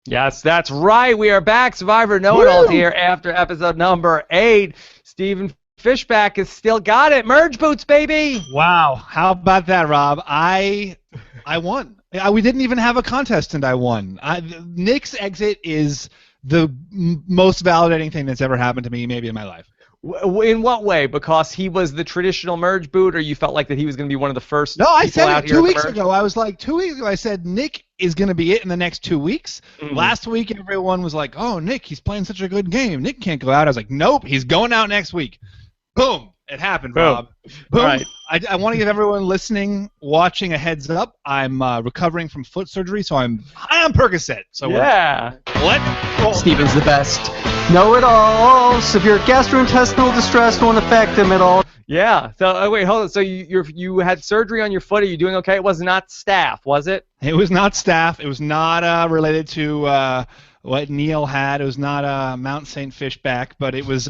Yes, that's right. We are back. Survivor Know-It-Alls here after episode number 8. Stephen Fishbach has still got it. Merge boots, baby. Wow. How about that, Rob? I won. We didn't even have a contest, and I won. Nick's exit is the most validating thing that's ever happened to me, maybe in my life. In what way? Because he was the traditional merge boot, or you felt like that he was going to be one of the first? No, I said out it 2 weeks ago. I was like, 2 weeks ago, I said Nick is going to be it in the next 2 weeks. Mm-hmm. Last week, everyone was like, oh, Nick, he's playing such a good game. Nick can't go out. I was like, nope, he's going out next week. Boom. It happened, Rob. Boom. All right. I want to give everyone listening, watching a heads up. I'm recovering from foot surgery, so I'm high on Percocet. So yeah. What? Steven's the best. Know-it-all. Severe gastrointestinal distress won't affect him at all. Yeah. So wait, hold on. So you had surgery on your foot. Are you doing okay? It was not staph, was it? It was not staph. It was not related to what Neil had. It was not Mount St. Fishbach, but it was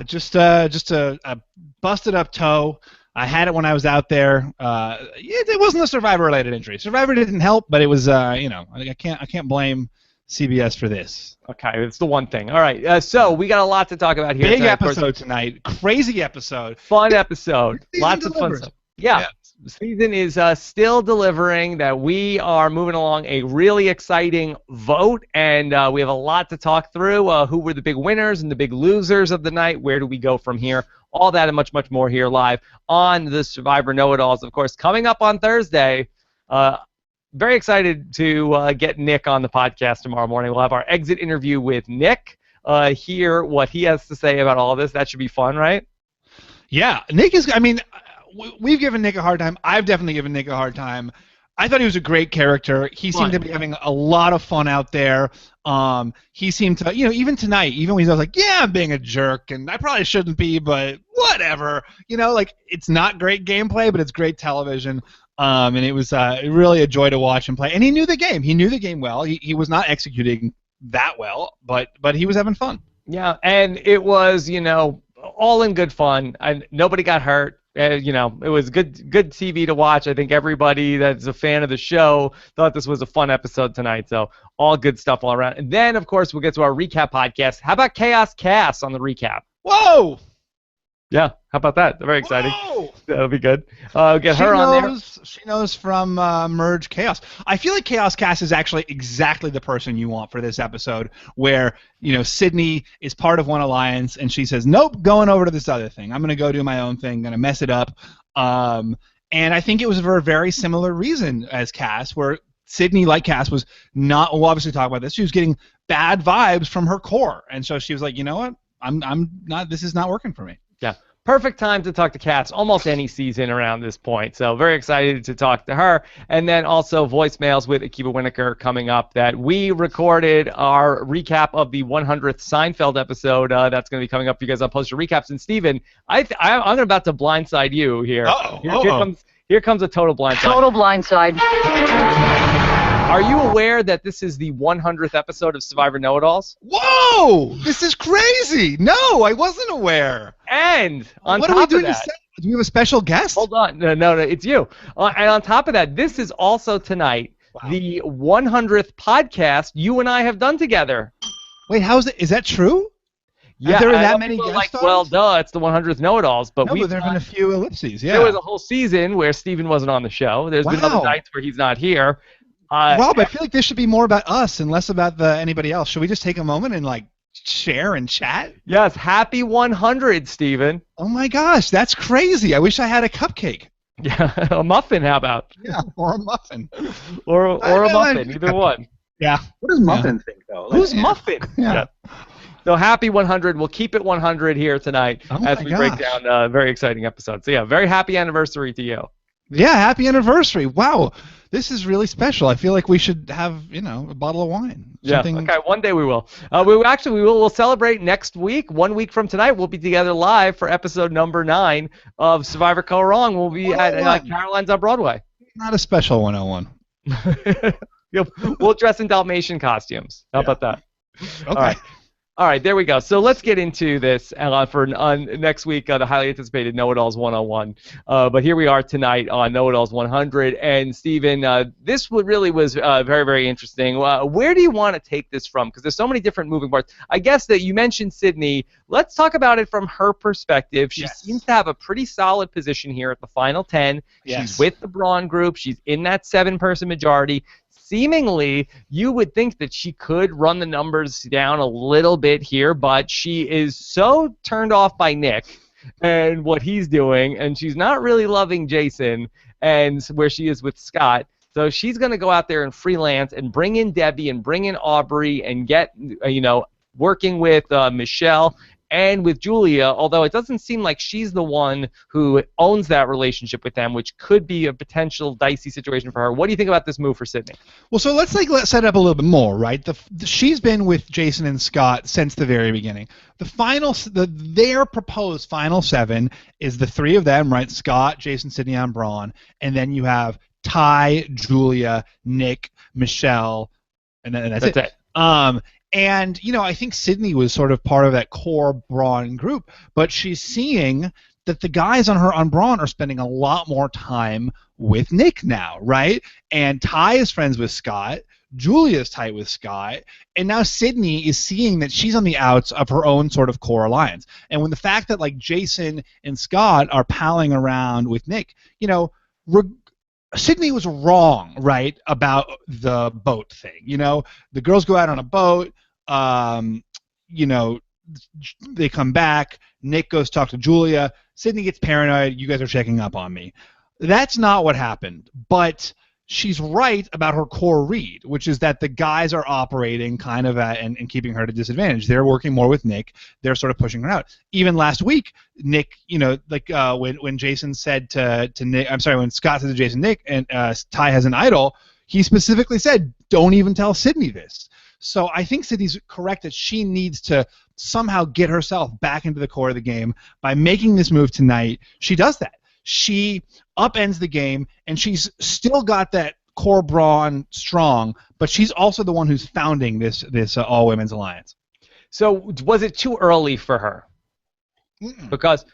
just a busted up toe. I had it when I was out there. It wasn't a Survivor-related injury. Survivor didn't help, but it was I can't blame CBS for this. Okay, it's the one thing. All right, so we got a lot to talk about here. Big episode tonight. Crazy episode. Fun episode. Lots of fun stuff. Yeah. Season is still delivering. That we are moving along a really exciting vote, and we have a lot to talk through. Who were the big winners and the big losers of the night? Where do we go from here? All that and much, much more here live on the Survivor Know-It-Alls. Of course, coming up on Thursday. Very excited to get Nick on the podcast tomorrow morning. We'll have our exit interview with Nick, hear what he has to say about all of this. That should be fun, right? Yeah. Nick is, we've given Nick a hard time. I've definitely given Nick a hard time. I thought he was a great character. He seemed to be having a lot of fun out there. He seemed to, even tonight, even when he was like, yeah, I'm being a jerk, and I probably shouldn't be, but whatever. It's not great gameplay, but it's great television. And it was really a joy to watch him play. And he knew the game. He knew the game well. He was not executing that well, but he was having fun. Yeah, and it was, all in good fun. Nobody got hurt. It was good TV to watch. I think everybody that's a fan of the show thought this was a fun episode tonight. So all good stuff all around. And then, of course, we'll get to our recap podcast. How about Chaos Cast on the recap? Whoa! Yeah, how about that? Very exciting. Whoa! That'll be good. Get her on there. She knows from Merge Chaos. I feel like Chaos Cast is actually exactly the person you want for this episode, where Sydney is part of one alliance, and she says, "Nope, going over to this other thing. I'm going to go do my own thing. Going to mess it up." And I think it was for a very similar reason as Cass, where Sydney, like Cass, was not. We'll obviously talk about this. She was getting bad vibes from her core, and so she was like, "You know what? I'm not. This is not working for me." Yeah. Perfect time to talk to Cass almost any season around this point. So very excited to talk to her. And then also voicemails with Akiva Winokur coming up. That we recorded our recap of the 100th Seinfeld episode. That's going to be coming up for you guys. I'll post your recaps. And Steven, I'm about to blindside you here. Here comes a total blindside. Total blindside. Are you aware that this is the 100th episode of Survivor Know-It-Alls? Whoa! This is crazy! No, I wasn't aware. And on what top are we doing of that, do we have a special guest? Hold on. No, it's you. And on top of that, this is also tonight the 100th podcast you and I have done together. Wait, how is it? Is that true? Yeah, there were that many guest stars? Well, duh, it's the 100th Know-It-Alls. But there have been a few ellipses, yeah. There was a whole season where Steven wasn't on the show. There's been other nights where he's not here. Rob, I feel like this should be more about us and less about anybody else. Should we just take a moment and share and chat? Yes, happy 100, Steven. Oh my gosh, that's crazy. I wish I had a cupcake. Yeah, a muffin, how about? Yeah, or a muffin. or a muffin, either one. Yeah. What does muffin think, though? Who's muffin? Yeah. So happy 100. We'll keep it 100 here tonight as we break down a very exciting episode. So yeah, very happy anniversary to you. Yeah, happy anniversary. Wow. This is really special. I feel like we should have, a bottle of wine. Something... Yeah, okay, one day we will. We'll celebrate next week. 1 week from tonight, we'll be together live for episode number 9 of Survivor Kaoh Rong. We'll be at Caroline's on Broadway. Not a special 101. We'll dress in Dalmatian costumes. How about that? Okay. All right. All right, there we go. So let's get into this for next week, the highly anticipated Know-It-Alls 101. But here we are tonight on Know-It-Alls 100. And Stephen, this really was very, very interesting. Where do you want to take this from? Because there's so many different moving parts. I guess that you mentioned Sydney. Let's talk about it from her perspective. She seems to have a pretty solid position here at the final 10. She's with the Braun group. She's in that 7-person majority. Seemingly, you would think that she could run the numbers down a little bit here, but she is so turned off by Nick and what he's doing, and she's not really loving Jason and where she is with Scott. So she's going to go out there and freelance and bring in Debbie and bring in Aubrey and get, working with Michelle and with Julia, although it doesn't seem like she's the one who owns that relationship with them, which could be a potential dicey situation for her. What do you think about this move for Sydney? Well, so let's set it up a little bit more, right? She's been with Jason and Scott since the very beginning. Their proposed final 7 is the 3 of them, right? Scott, Jason, Sydney, and Braun, and then you have Ty, Julia, Nick, Michelle, and that's it. And, I think Sydney was sort of part of that core Braun group, but she's seeing that the guys on Braun are spending a lot more time with Nick now, right? And Ty is friends with Scott, Julia's tight with Scott, and now Sydney is seeing that she's on the outs of her own sort of core alliance. And when the fact that, like, Jason and Scott are palling around with Nick, Sydney was wrong, right, about the boat thing. The girls go out on a boat. They come back. Nick goes talk to Julia. Sydney gets paranoid. You guys are checking up on me. That's not what happened. But she's right about her core read, which is that the guys are operating kind of and keeping her at a disadvantage. They're working more with Nick. They're sort of pushing her out. Even last week, Nick, when Jason said to Nick, when Scott said to Jason, Nick, and Ty has an idol, he specifically said, don't even tell Sydney this. So I think Sydney's correct that she needs to somehow get herself back into the core of the game by making this move tonight. She does that. She upends the game, and she's still got that core Braun strong, but she's also the one who's founding this all-women's alliance. So was it too early for her? Because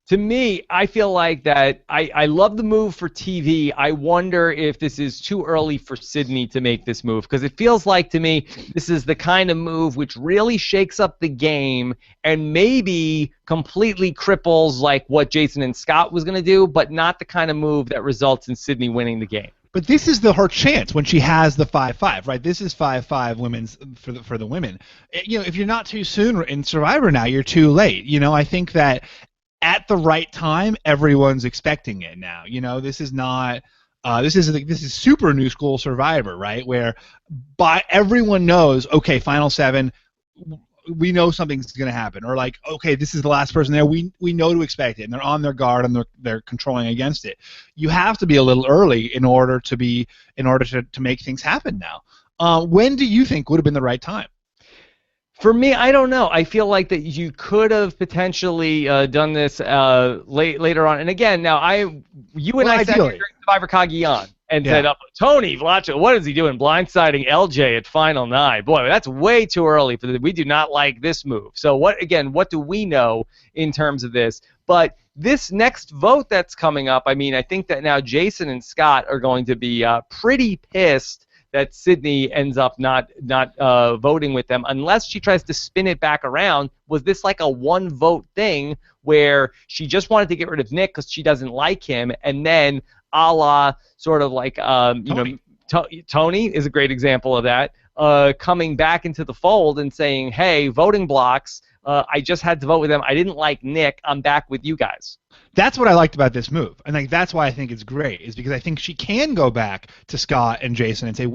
to me, I feel like that I love the move for TV. I wonder if this is too early for Sydney to make this move, because it feels like to me this is the kind of move which really shakes up the game and maybe completely cripples like what Jason and Scott was going to do, but not the kind of move that results in Sydney winning the game. But this is her chance when she has the 5-5, right? This is 5-5 women's for the women. If you're not too soon in Survivor now, you're too late. I think that at the right time, everyone's expecting it now. This is not. This is super new school Survivor, right? Where everyone knows, okay, final 7, we know something's going to happen, or like, okay, this is the last person there. We know to expect it, and they're on their guard and they're controlling against it. You have to be a little early in order to make things happen now. When do you think would have been the right time? For me, I don't know. I feel like that you could have potentially done this later on. And again, now you and I sat here during Survivor Cagayan and said, Tony Vlacho, what is he doing? Blindsiding LJ at Final 9. Boy, that's way too early for this. We do not like this move. So what do we know in terms of this? But this next vote that's coming up, I think that now Jason and Scott are going to be pretty pissed that Sydney ends up not voting with them, unless she tries to spin it back around. Was this like a one-vote thing where she just wanted to get rid of Nick because she doesn't like him, and then a la sort of like Tony is a great example of that, coming back into the fold and saying, hey, voting blocks, I just had to vote with them. I didn't like Nick. I'm back with you guys. That's what I liked about this move, and that's why I think it's great, is because I think she can go back to Scott and Jason and say,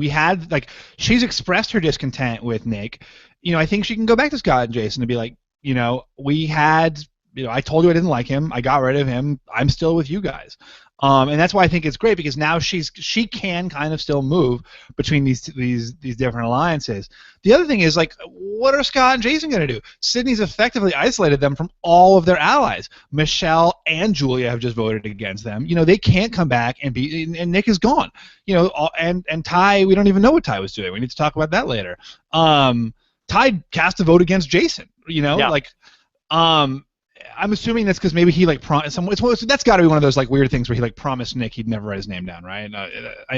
she's expressed her discontent with Nick. I think she can go back to Scott and Jason and be like, I told you I didn't like him. I got rid of him. I'm still with you guys. And that's why I think it's great, because now she can kind of still move between these different alliances. The other thing is, what are Scott and Jason going to do? Sydney's effectively isolated them from all of their allies. Michelle and Julia have just voted against them. They can't come back and Nick is gone. And Ty, we don't even know what Ty was doing. We need to talk about that later. Ty cast a vote against Jason. I'm assuming that's because maybe he promised. That's got to be one of those weird things where he promised Nick he'd never write his name down, right?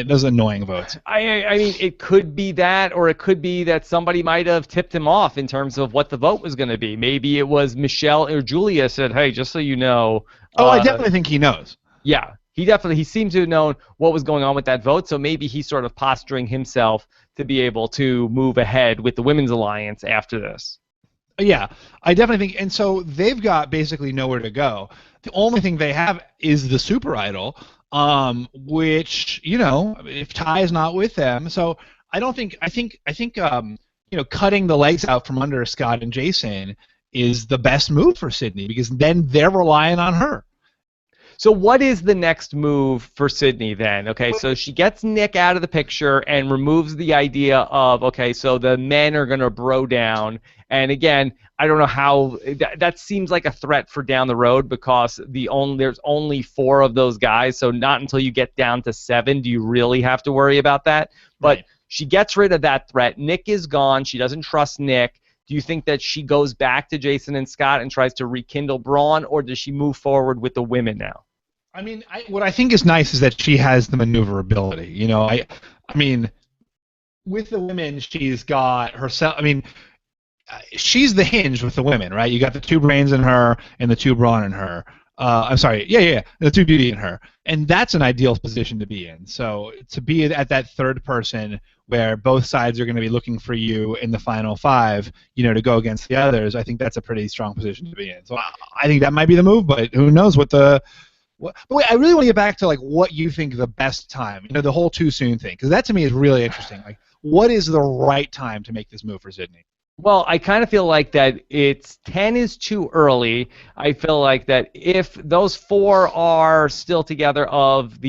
Those annoying votes. I mean, it could be that, or it could be that somebody might have tipped him off in terms of what the vote was going to be. Maybe it was Michelle or Julia said, "Hey, just so you know." I definitely think he knows. Yeah, he seemed to have known what was going on with that vote. So maybe he's sort of posturing himself to be able to move ahead with the Women's Alliance after this. Yeah, I definitely think, and so they've got basically nowhere to go. The only thing they have is the Super Idol, which if Ty is not with them, so I think cutting the legs out from under Scott and Jason is the best move for Sydney because then they're relying on her. So what is the next move for Sydney then? Okay, so she gets Nick out of the picture and removes the idea of, okay, so the men are going to bro down. And again, I don't know how that seems like a threat for down the road because there's only 4 of those guys, so not until you get down to 7 do you really have to worry about that. But she gets rid of that threat. Nick is gone. She doesn't trust Nick. Do you think that she goes back to Jason and Scott and tries to rekindle Braun, or does she move forward with the women now? I mean, what I think is nice is that she has the maneuverability. I mean, with the women, she's got herself. I mean, she's the hinge with the women, right? You got the 2 brains in her and the 2 brawn in her. I'm sorry, the 2 beauty in her, and that's an ideal position to be in. So to be at that third person where both sides are going to be looking for you in the final 5, to go against the others, I think that's a pretty strong position to be in. So I think that might be the move, but who knows what the. But wait, I really want to get back to what you think the best time, the whole too soon thing, because that to me is really interesting. What is the right time to make this move for Sydney? Well, I kind of feel like that 10 is too early. I feel like that if those 4 are still together of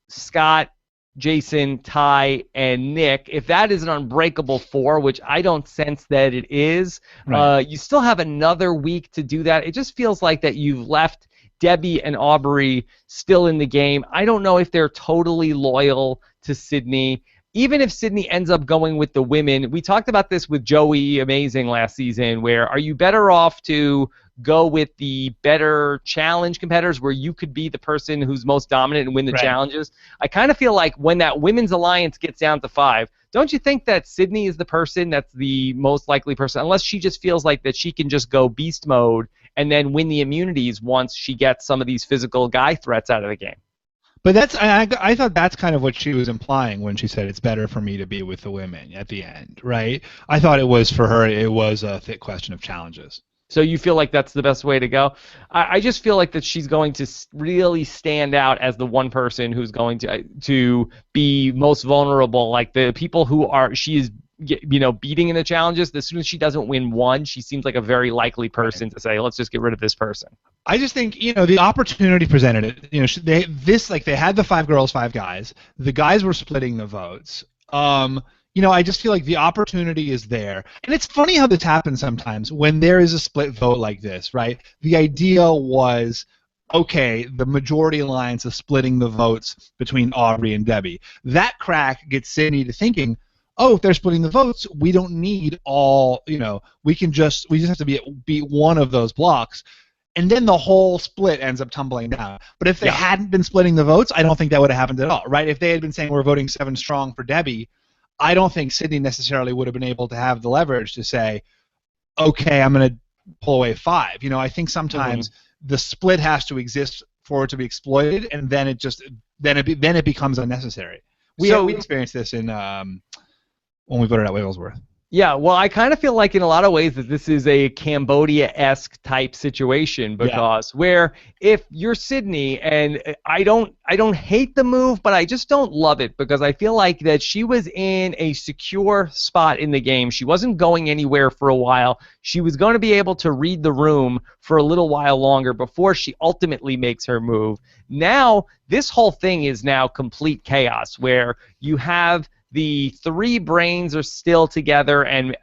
Scott, Jason, Ty, and Nick, if that is an unbreakable 4, which I don't sense that it is, you still have another week to do that. It just feels like that you've left Debbie and Aubrey still in the game. I don't know if they're totally loyal to Sydney. Even if Sydney ends up going with the women, we talked about this with Joey Amazing last season, where are you better off to go with the better challenge competitors where you could be the person who's most dominant and win the challenges? I kind of feel like when that women's alliance gets down to 5, don't you think that Sydney is the person that's the most likely person, unless she just feels like that she can just go beast mode and then win the immunities once she gets some of these physical guy threats out of the game? But I thought that's kind of what she was implying when she said it's better for me to be with the women at the end, right? I thought it was for her, it was a thick question of challenges. So you feel like that's the best way to go? I just feel like that she's going to really stand out as the one person who's going to be most vulnerable. Like the people who she is beating in the challenges, as soon as she doesn't win one, she seems like a very likely person to say, let's just get rid of this person. I just think, the opportunity presented it. They had the 5 girls, 5 guys. The guys were splitting the votes. I just feel like the opportunity is there. And it's funny how this happens sometimes when there is a split vote like this, right? The idea was, okay, the majority alliance is splitting the votes between Aubrey and Debbie. That crack gets Sydney to thinking, oh, if they're splitting the votes, we don't need all, we just have to beat one of those blocks. And then the whole split ends up tumbling down. But if they hadn't been splitting the votes, I don't think that would have happened at all, right? If they had been saying we're voting 7 strong for Debbie, I don't think Sydney necessarily would have been able to have the leverage to say, okay, I'm going to pull away 5. I think sometimes the split has to exist for it to be exploited, and then it becomes unnecessary. We experienced this in when we voted out Wigglesworth. Yeah, well, I kind of feel like in a lot of ways that this is a Cambodia-esque type situation because where if you're Sydney, and I don't hate the move, but I just don't love it because I feel like that she was in a secure spot in the game. She wasn't going anywhere for a while. She was going to be able to read the room for a little while longer before she ultimately makes her move. Now, this whole thing is now complete chaos where you have the three brains are still together, and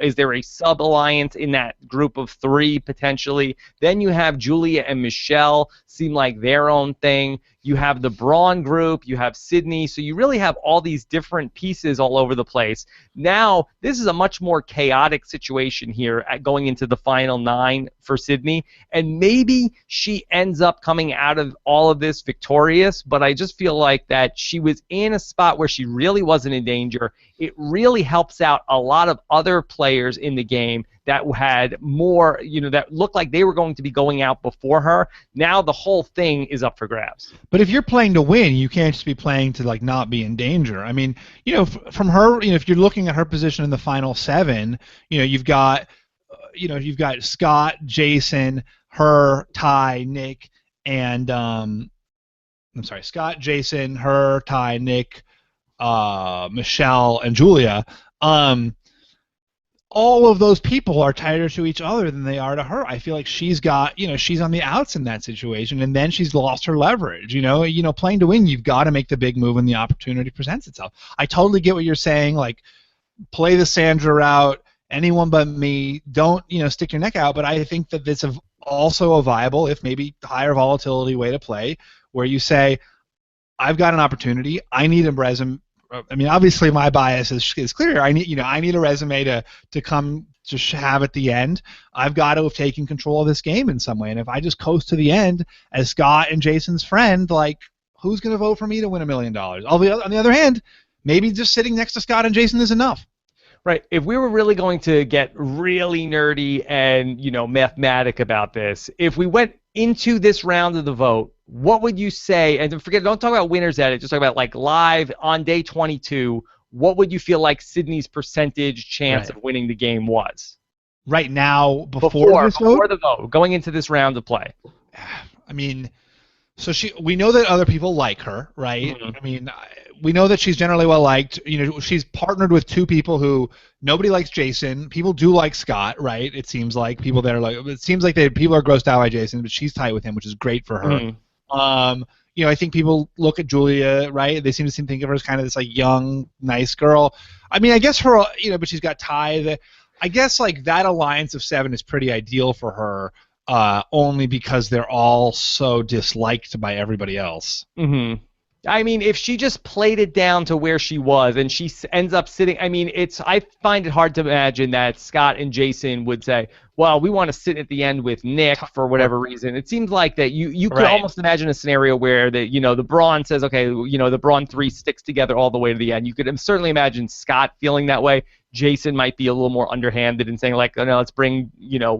is there a sub-alliance in that group of three potentially? Then you have Julia and Michelle seem like their own thing. You have the Braun group, you have Sydney, so you really have all these different pieces all over the place. Now, this is a much more chaotic situation here going into the final 9 for Sydney, and maybe she ends up coming out of all of this victorious, but I just feel like that she was in a spot where she really wasn't in danger. It really helps out a lot of other players in the game that had more, that looked like they were going to be going out before her. Now the whole thing is up for grabs. But if you're playing to win, you can't just be playing to not be in danger. I mean, from her, if you're looking at her position in the final 7, you've got Scott, Jason, her, Ty, Nick, and Scott, Jason, her, Ty, Nick, Michelle, and Julia. All of those people are tighter to each other than they are to her. I feel like she's got, she's on the outs in that situation, and then she's lost her leverage. Playing to win, you've got to make the big move when the opportunity presents itself. I totally get what you're saying. Like, play the Sandra route, anyone but me. Don't, stick your neck out. But I think that it's also a viable, if maybe higher volatility way to play, where you say, I've got an opportunity. I need a resume. I mean, obviously, my bias is clear. I need a resume to come to have at the end. I've got to have taken control of this game in some way. And if I just coast to the end as Scott and Jason's friend, who's going to vote for me to win $1 million? On the other hand, maybe just sitting next to Scott and Jason is enough. Right. If we were really going to get really nerdy and, mathematic about this, if we went into this round of the vote, what would you say, and don't talk about winners at it, just talk about live on day 22, what would you feel like Sydney's percentage chance of winning the game was? Right now, before the vote, going into this round of play. I mean, so we know that other people like her, right? Mm-hmm. I mean, we know that she's generally well liked. She's partnered with 2 people who nobody likes Jason. People do like Scott, right? It seems like people that are people are grossed out by Jason, but she's tight with him, which is great for her. Mm-hmm. I think people look at Julia, right? They seem to think of her as kind of this young, nice girl. I mean, I guess her, but she's got Ty. I guess that alliance of 7 is pretty ideal for her, only because they're all so disliked by everybody else. Mm-hmm. I mean, if she just played it down to where she was and she ends up sitting, I mean, I find it hard to imagine that Scott and Jason would say, well, we want to sit at the end with Nick for whatever reason. It seems like that you could almost imagine a scenario where the Braun says, okay, the Braun 3 sticks together all the way to the end. You could certainly imagine Scott feeling that way. Jason might be a little more underhanded and saying oh, no, let's bring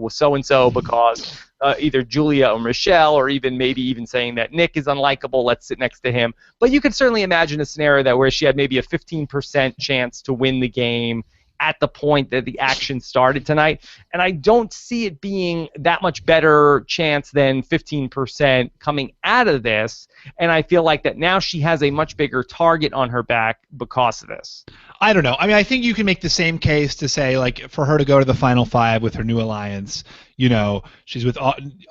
so-and-so because either Julia or Michelle, or maybe even saying that Nick is unlikable, let's sit next to him. But you could certainly imagine a scenario where she had maybe a 15% chance to win the game at the point that the action started tonight. And I don't see it being that much better chance than 15% coming out of this. And I feel like that now she has a much bigger target on her back because of this. I don't know. I mean, I think you can make the same case to say, for her to go to the final 5 with her new alliance, she's with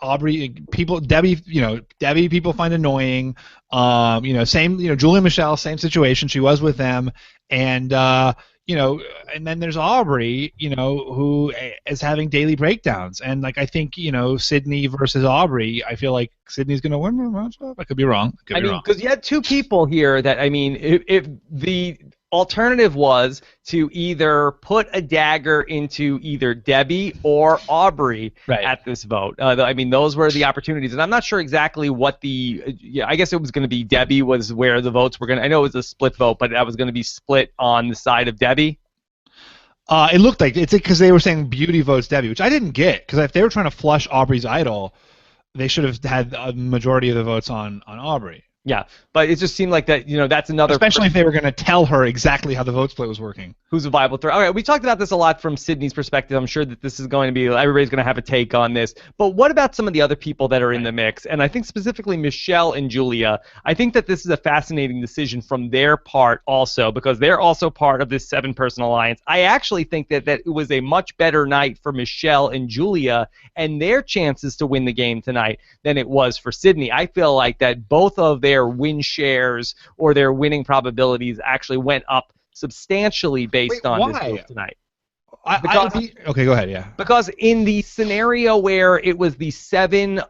Aubrey. Debbie people find annoying. Same, Julia and Michelle, same situation. She was with them. And, and then there's Aubrey, who is having daily breakdowns. And, I think, Sydney versus Aubrey, I feel like Sydney's going to win. I could be wrong. Because you had 2 people here that, if the alternative was to either put a dagger into either Debbie or Aubrey at this vote. Those were the opportunities, and I'm not sure exactly what I guess it was going to be Debbie was where the votes were going to, I know it was a split vote, but that was going to be split on the side of Debbie. It looked like it's because they were saying beauty votes Debbie, which I didn't get, because if they were trying to flush Aubrey's idol, they should have had a majority of the votes on Aubrey. Yeah, but it just seemed like that, that's another... Especially if they were going to tell her exactly how the vote split was working. Who's a viable threat. All right, we talked about this a lot from Sydney's perspective. I'm sure that this is going to be... Everybody's going to have a take on this. But what about some of the other people that are in the mix? And I think specifically Michelle and Julia. I think that this is a fascinating decision from their part also, because they're also part of this 7-person alliance. I actually think that it was a much better night for Michelle and Julia and their chances to win the game tonight than it was for Sydney. I feel like that both of their win shares or their winning probabilities actually went up substantially based on why? this move tonight. Okay, go ahead. Yeah. Because in the scenario where it was the seven-person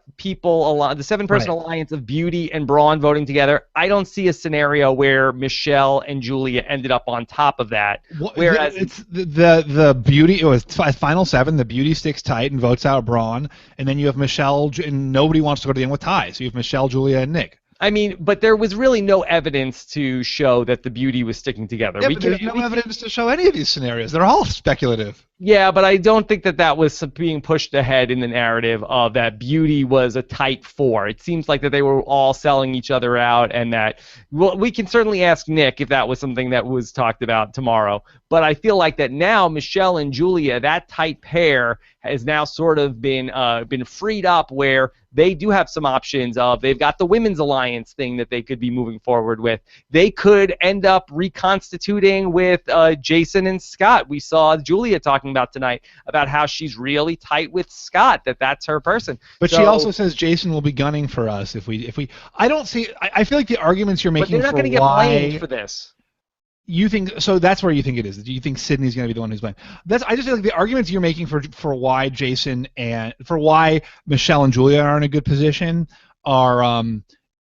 alliance of Beauty and Braun voting together, I don't see a scenario where Michelle and Julia ended up on top of that. Whereas it's the Beauty, it was final seven. The Beauty sticks tight and votes out Braun, and then you have Michelle, and nobody wants to go to the end with Ty. So you have Michelle, Julia, and Nick. I mean, but there was really no evidence to show that the Beauty was sticking together. Yeah, but there's no evidence to show any of these scenarios. They're all speculative. Yeah, but I don't think that was being pushed ahead in the narrative of that Beauty was a type 4. It seems like that they were all selling each other out, and that, well, we can certainly ask Nick if that was something that was talked about tomorrow. But I feel like that now Michelle and Julia, that type pair, has now sort of been freed up, where they do have some options of, they've got the women's alliance thing that they could be moving forward with. They could end up reconstituting with Jason and Scott. We saw Julia talking about tonight about how she's really tight with Scott, that's her person. But she also says Jason will be gunning for us if we I don't see, I feel like the arguments you're making, but they're not going to get blamed for this. You think so? That's where you think it is. Do you think Sydney's going to be the one who's blamed? I just feel like the arguments you're making for why Jason and for why Michelle and Julia are in a good position are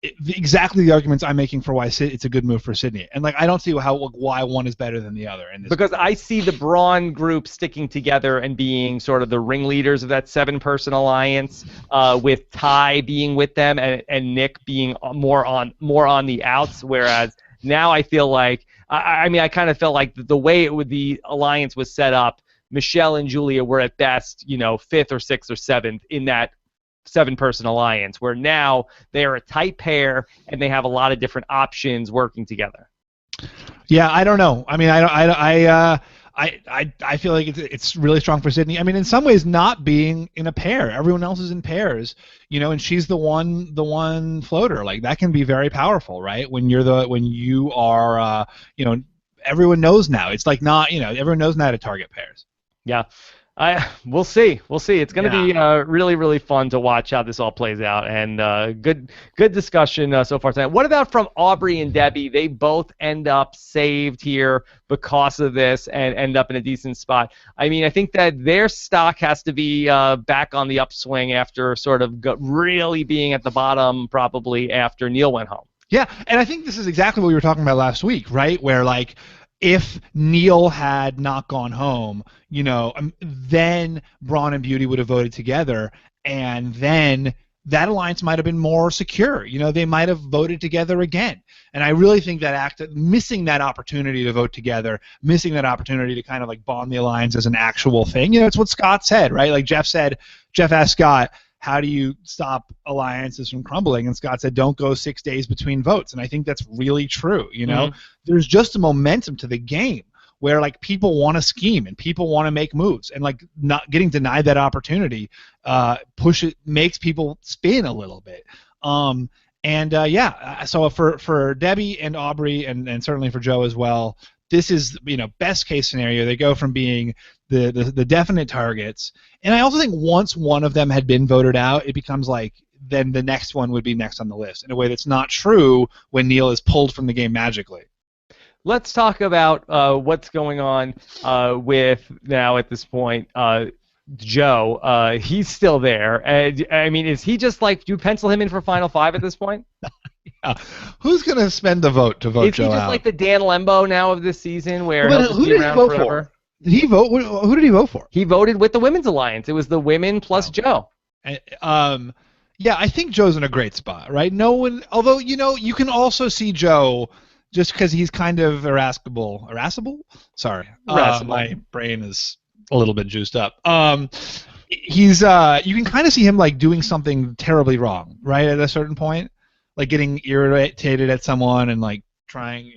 exactly the arguments I'm making for why it's a good move for Sydney. And I don't see why one is better than the other in this. Because I see the Braun group sticking together and being sort of the ringleaders of that 7-person alliance, with Ty being with them and Nick being more on the outs, whereas now I feel like I kind of felt like the way the alliance was set up, Michelle and Julia were at best, 5th or 6th or 7th in that 7-person alliance, where now they are a tight pair and they have a lot of different options working together. Yeah, I don't know. I mean, I feel like it's really strong for Sydney. I mean, in some ways, not being in a pair. Everyone else is in pairs, and she's the one floater. That can be very powerful, right? When you are, everyone knows now. It's everyone knows now how to target pairs. Yeah. We'll see. It's going to be really, really fun to watch how this all plays out, and good discussion so far tonight. What about from Aubrey and Debbie? They both end up saved here because of this and end up in a decent spot. I mean, I think that their stock has to be back on the upswing after sort of really being at the bottom probably after Neil went home. Yeah, and I think this is exactly what we were talking about last week, right? Where if Neil had not gone home, then Braun and Beauty would have voted together, and then that alliance might have been more secure. They might have voted together again. And I really think that missing that opportunity to vote together, missing that opportunity to kind of bond the alliance as an actual thing, it's what Scott said, right? Jeff asked Scott, how do you stop alliances from crumbling? And Scott said, don't go 6 days between votes. And I think that's really true. There's just a momentum to the game where people want to scheme and people want to make moves, and not getting denied that opportunity makes people spin a little bit. So for Debbie and Aubrey and certainly for Joe as well, this is best case scenario. They go from being the definite targets, and I also think once one of them had been voted out, it becomes then the next one would be next on the list in a way that's not true when Neil is pulled from the game magically. Let's talk about what's going on with now at this point. Joe, he's still there. I mean, is he just do you pencil him in for Final 5 at this point? Yeah. Who's going to spend the vote to vote Joe out? Is he just like the Dan Lembo now of this season where he'll just be around forever? Did he vote? Who did he vote for? He voted with the Women's Alliance. It was the women plus Joe. Yeah, I think Joe's in a great spot, right? No one, although, you can also see Joe just because he's kind of irascible. Sorry. Irascible. My brain is a little bit juiced up. He's you can kind of see him doing something terribly wrong, right? At a certain point, getting irritated at someone and trying,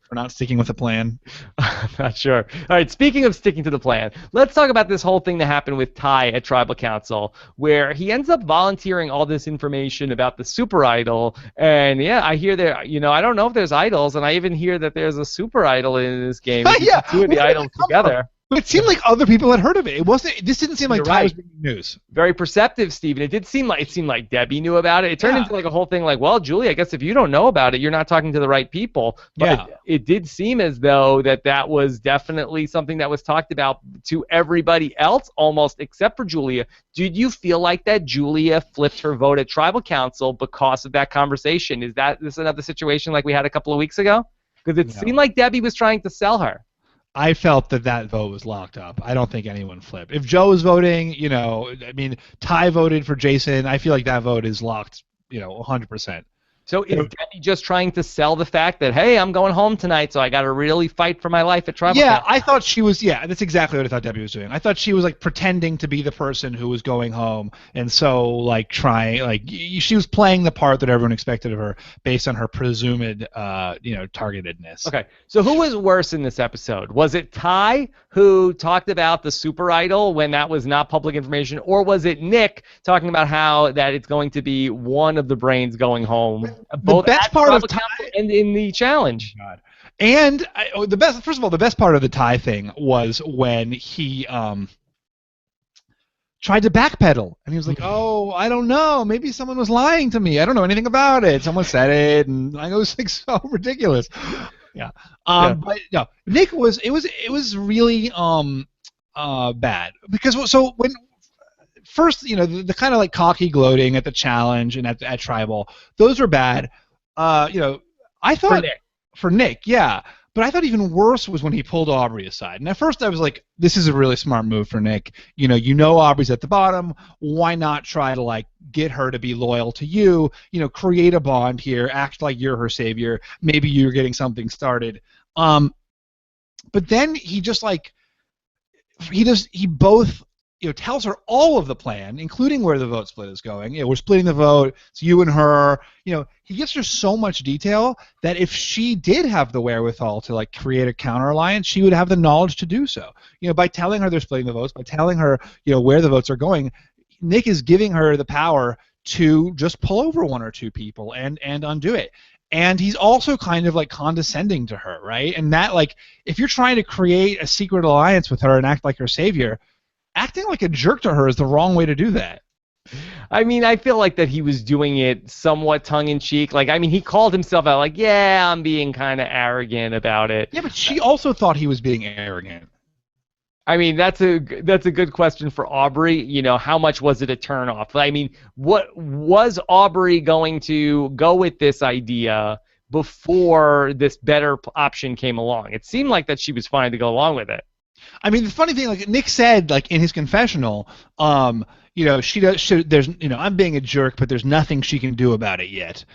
for not sticking with the plan. I'm not sure. All right, speaking of sticking to the plan, let's talk about this whole thing that happened with Ty at Tribal Council, where he ends up volunteering all this information about the super idol. And yeah, I hear there, I don't know if there's idols, and I even hear that there's a super idol in this game. Yeah, two of the idols together. But it seemed like other people had heard of it. It wasn't. This didn't seem like Ty was bringing news. Very perceptive, Stephen. It seemed like Debbie knew about it. It turned into like a whole thing. Like, well, Julie, I guess if you don't know about it, you're not talking to the right people. But it did seem as though that was definitely something that was talked about to everybody else, almost except for Julia. Did you feel like that Julia flipped her vote at Tribal Council because of that conversation? Is this another situation like we had a couple of weeks ago? Because it seemed like Debbie was trying to sell her. I felt that vote was locked up. I don't think anyone flipped. If Joe was voting, I mean, Ty voted for Jason. I feel like that vote is locked, 100%. So is Debbie just trying to sell the fact that, hey, I'm going home tonight, so I got to really fight for my life at Tribal Council? I thought she was, that's exactly what I thought Debbie was doing. I thought she was, like, pretending to be the person who was going home, and so, like, she was playing the part that everyone expected of her based on her presumed, targetedness. Okay, so who was worse in this episode? Was it Ty, who talked about the super idol when that was not public information, or was it Nick talking about how that it's going to be one of the brains going home? Both the best part of Ty and in the challenge. God. And first of all, the best part of the Ty thing was when he tried to backpedal, and he was like, "Oh, I don't know, maybe someone was lying to me. I don't know anything about it. Someone said it," and I was like, so ridiculous. Yeah. But no, Nick was really bad because when. First, the kind of like cocky gloating at the challenge and at Tribal, those were bad. I thought for Nick, but I thought even worse was when he pulled Aubrey aside. And at first I was like, this is a really smart move for Nick. Aubrey's at the bottom. Why not try to like get her to be loyal to you? Create a bond here. Act like you're her savior. Maybe you're getting something started. But then he just like he both. Tells her all of the plan, including where the vote split is going. We're splitting the vote. It's you and her. He gives her so much detail that if she did have the wherewithal to like create a counter alliance, she would have the knowledge to do so. By telling her they're splitting the votes, by telling her, where the votes are going, Nick is giving her the power to just pull over one or two people and undo it. And he's also kind of like condescending to her, right? And that like, if you're trying to create a secret alliance with her and act like her savior, acting like a jerk to her is the wrong way to do that. I mean, I feel like that he was doing it somewhat tongue-in-cheek. Like, I mean, he called himself out like, yeah, I'm being kind of arrogant about it. Yeah, but she also thought he was being arrogant. I mean, that's a good question for Aubrey. How much was it a turnoff? I mean, what was Aubrey going to go with this idea before this better option came along? It seemed like that she was fine to go along with it. I mean, the funny thing, like Nick said, like in his confessional, I'm being a jerk, but there's nothing she can do about it yet.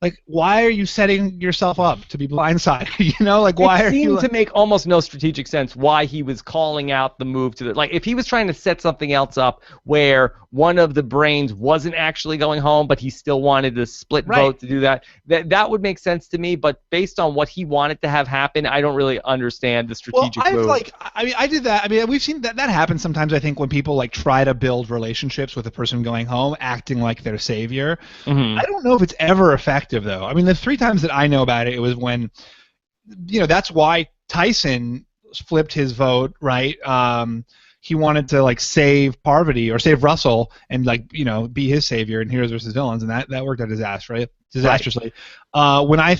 Like, why are you setting yourself up to be blindsided? Why it seemed to make almost no strategic sense why he was calling out the move to the if he was trying to set something else up where one of the brains wasn't actually going home, but he still wanted to split vote to do that. That would make sense to me. But based on what he wanted to have happen, I don't really understand the strategic move. I did that. I mean, we've seen that happen sometimes. I think when people like try to build relationships with a person going home, acting like their savior. Mm-hmm. I don't know if it's ever effective though. I mean, the 3 times that I know about it, it was when, that's why Tyson flipped his vote, right? He wanted to like save Parvati or save Russell and like be his savior in Heroes versus Villains, and that worked out disastrously. When I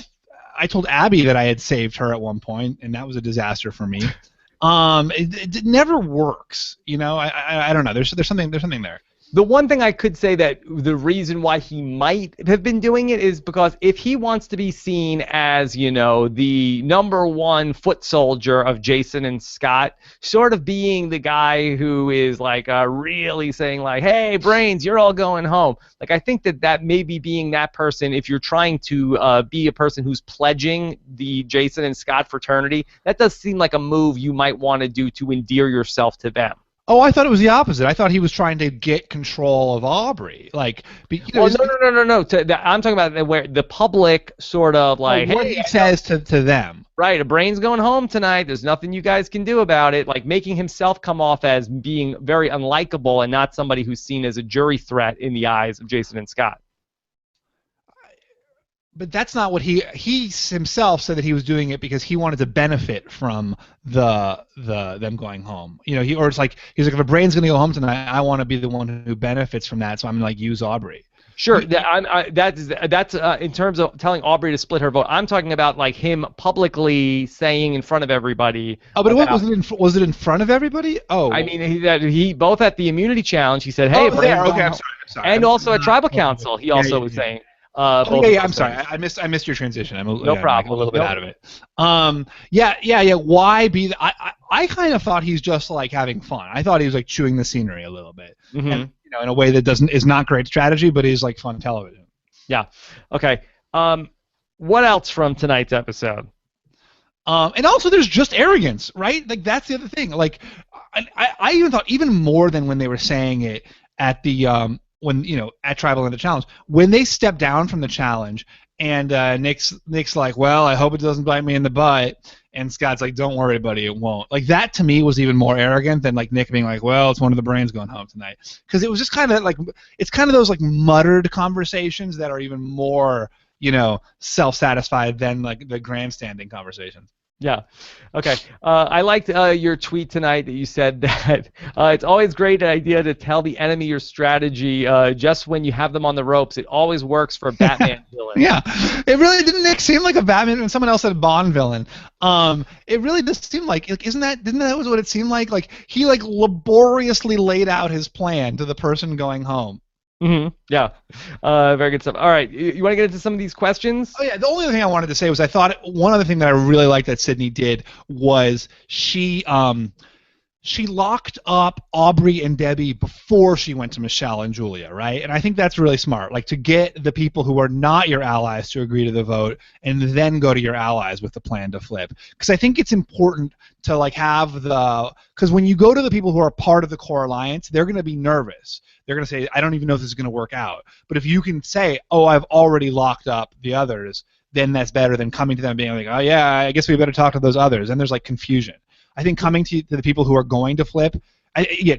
told Abby that I had saved her at one point, and that was a disaster for me. It never works, I don't know. There's something there. The one thing I could say that the reason why he might have been doing it is because if he wants to be seen as, the #1 foot soldier of Jason and Scott, sort of being the guy who is like really saying like, hey, brains, you're all going home. Like, I think that maybe being that person, if you're trying to be a person who's pledging the Jason and Scott fraternity, that does seem like a move you might want to do to endear yourself to them. Oh, I thought it was the opposite. I thought he was trying to get control of Aubrey. Like, no. I'm talking about where the public sort of like, what he says to them. Right, a brain's going home tonight. There's nothing you guys can do about it. Like making himself come off as being very unlikable and not somebody who's seen as a jury threat in the eyes of Jason and Scott. But that's not what he himself said, that he was doing it because he wanted to benefit from them going home. You know, he's like, if a Brain's gonna go home tonight, I want to be the one who benefits from that, so I'm gonna like use Aubrey. Sure, that's in terms of telling Aubrey to split her vote. I'm talking about like him publicly saying in front of everybody. Oh, but was it in front of everybody? Oh, I mean, he both at the immunity challenge. He said, "Hey, okay, I'm sorry. And also at tribal council, he also was saying. I'm sorry. I missed your transition. No problem. A little bit out of it. Yeah. Why be? I kind of thought he's just like having fun. I thought he was like chewing the scenery a little bit, and, you know, in a way that is not great strategy, but is like fun television. Yeah. Okay. What else from tonight's episode? And also, there's just arrogance, right? Like that's the other thing. Like, I even thought even more than when they were saying it at the when, you know, at Tribal and the challenge, when they step down from the challenge, and Nick's like, well, I hope it doesn't bite me in the butt, and Scott's like, don't worry, buddy, it won't. Like that to me was even more arrogant than like Nick being like, well, it's one of the Brains going home tonight, because it was just kind of like, it's kind of those like muttered conversations that are even more, you know, self-satisfied than like the grandstanding conversations. Yeah. Okay. I liked your tweet tonight that you said that it's always a great idea to tell the enemy your strategy just when you have them on the ropes. It always works for a Batman villain. Yeah. It really didn't Nick seem like a Batman, and someone else said a Bond villain. It really does seem like didn't that was what it seemed like? Like he like laboriously laid out his plan to the person going home. Yeah. Very good stuff. All right. You want to get into some of these questions? Oh, yeah. The only other thing I wanted to say was I thought one other thing that I really liked that Sydney did was she locked up Aubrey and Debbie before she went to Michelle and Julia, right? And I think that's really smart, like to get the people who are not your allies to agree to the vote and then go to your allies with the plan to flip. Because I think it's important to like have because when you go to the people who are part of the core alliance, they're going to be nervous. They're going to say, I don't even know if this is going to work out. But if you can say, oh, I've already locked up the others, then that's better than coming to them being like, oh, yeah, I guess we better talk to those others. And there's like confusion. I think coming to the people who are going to flip,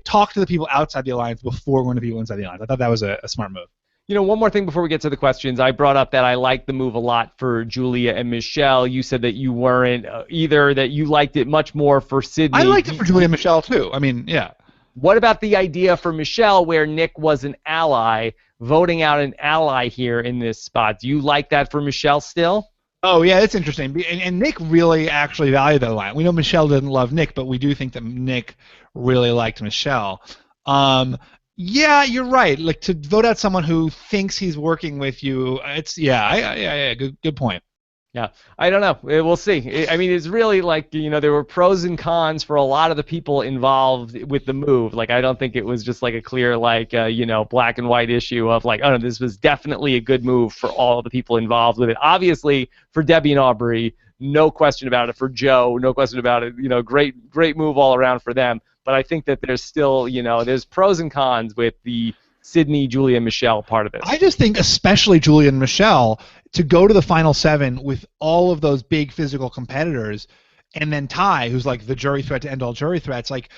talk to the people outside the alliance before going to people inside the alliance. I thought that was a smart move. You know, one more thing before we get to the questions. I brought up that I liked the move a lot for Julia and Michelle. You said that you weren't either, that you liked it much more for Sydney. I liked it for Julia and Michelle, too. I mean, yeah. What about the idea for Michelle where Nick was an ally, voting out an ally here in this spot? Do you like that for Michelle still? Oh, yeah, it's interesting. And Nick really actually valued that line. We know Michelle didn't love Nick, but we do think that Nick really liked Michelle. Yeah, you're right. Like, to vote out someone who thinks he's working with you, good point. Yeah, I don't know. We'll see. I mean, it's really like, you know, there were pros and cons for a lot of the people involved with the move. Like, I don't think it was just like a clear, like, you know, black and white issue of like, oh, no, this was definitely a good move for all the people involved with it. Obviously, for Debbie and Aubrey, no question about it. For Joe, no question about it. You know, great move all around for them. But I think that there's still, you know, there's pros and cons with the Sydney, Julia, and Michelle part of it. I just think especially Julia and Michelle, to go to the final seven with all of those big physical competitors, and then Ty, who's like the jury threat to end all jury threats, like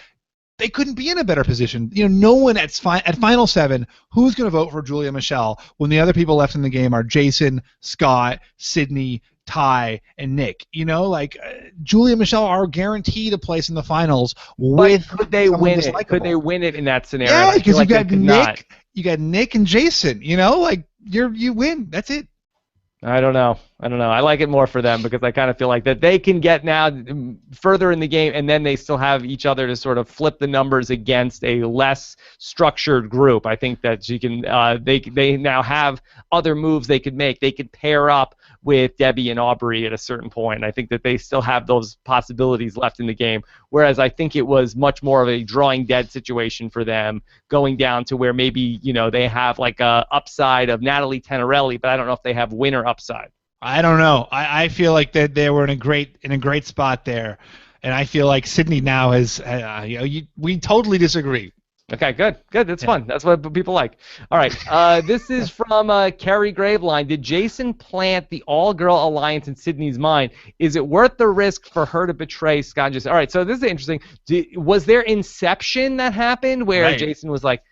they couldn't be in a better position. You know, no one at final seven, who's going to vote for Julia and Michelle when the other people left in the game are Jason, Scott, Sydney, Ty, and Nick? You know, like Julia and Michelle are guaranteed a place in the finals. With could they win it? Could they win it in that scenario? Yeah, because you got Nick and Jason. You know, like you win. That's it. I don't know. I like it more for them because I kind of feel like that they can get now further in the game, and then they still have each other to sort of flip the numbers against a less structured group. I think that she can. They now have other moves they could make. They could pair up with Debbie and Aubrey at a certain point. I think that they still have those possibilities left in the game, whereas I think it was much more of a drawing dead situation for them, going down to where maybe, you know, they have like a upside of Natalie Tenorelli, but I don't know if they have winner upside. I don't know. I feel like that they were in a great spot there, and I feel like Sydney now is. We totally disagree. Okay, good. That's fun. That's what people like. All right. This is from Kerry Graveline. Did Jason plant the all-girl alliance in Sydney's mind? Is it worth the risk for her to betray Scott? All right. So this is interesting. Was there inception that happened where Jason was like,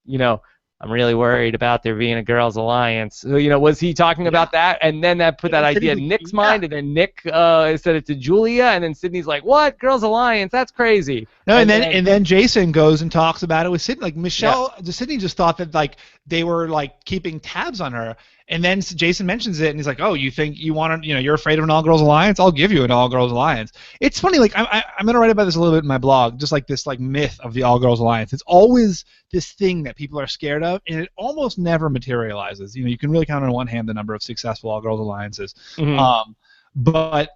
you know, I'm really worried about there being a girls' alliance. So, was he talking about that? And then that put that idea in Nick's mind, and then Nick said it to Julia, and then Sydney's like, "What? Girls' alliance? That's crazy." No, and then Jason goes and talks about it with Sydney. Like Michelle, Sydney just thought that like they were like keeping tabs on her. And then Jason mentions it, and he's like, "Oh, you think you want to? You're afraid of an all-girls alliance? I'll give you an all-girls alliance." It's funny. Like I'm gonna write about this a little bit in my blog, just like this like myth of the all-girls alliance. It's always this thing that people are scared of, and it almost never materializes. You can really count on one hand the number of successful all-girls alliances. Mm-hmm. But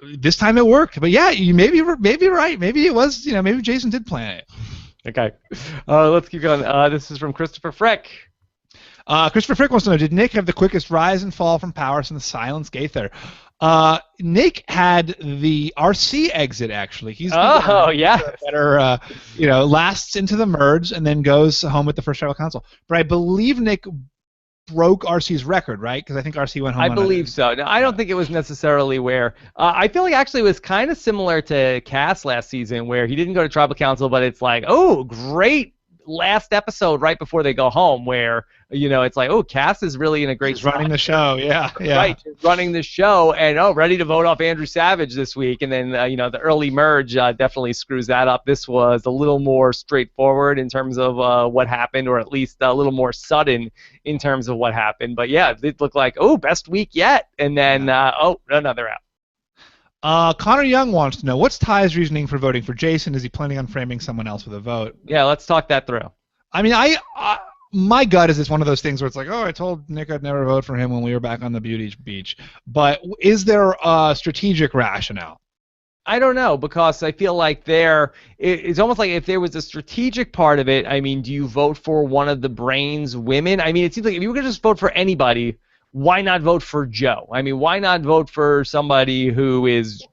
this time it worked. But yeah, you maybe you're right. Maybe it was. Maybe Jason did plan it. Okay. Let's keep going. This is from Christopher Frick. Christopher Frick wants to know, did Nick have the quickest rise and fall from power since the Silence Gaither? Nick had the RC exit, actually. He's better, lasts into the merge and then goes home with the first tribal council. But I believe Nick broke RC's record, right? Because I think RC went home. I believe so. No, I don't think it was necessarily where. I feel like actually it was kind of similar to Cass last season, where he didn't go to tribal council, but it's like, oh, great last episode right before they go home, where it's like, oh, Cass is really in a great spot. Running the show, yeah. Right, running the show, and ready to vote off Andrew Savage this week, and then the early merge definitely screws that up. This was a little more straightforward in terms of what happened, or at least a little more sudden in terms of what happened. But yeah, it looked like, oh, best week yet, and then no, they're out. Connor Young wants to know, what's Ty's reasoning for voting for Jason? Is he planning on framing someone else with a vote? Yeah, let's talk that through. I mean, my gut is it's one of those things where it's like, oh, I told Nick I'd never vote for him when we were back on the beauty beach. But is there a strategic rationale? I don't know, because I feel like it's almost like if there was a strategic part of it, I mean, do you vote for one of the Brain's women? I mean, it seems like if you were going to just vote for anybody, why not vote for Joe? I mean, why not vote for somebody who isn't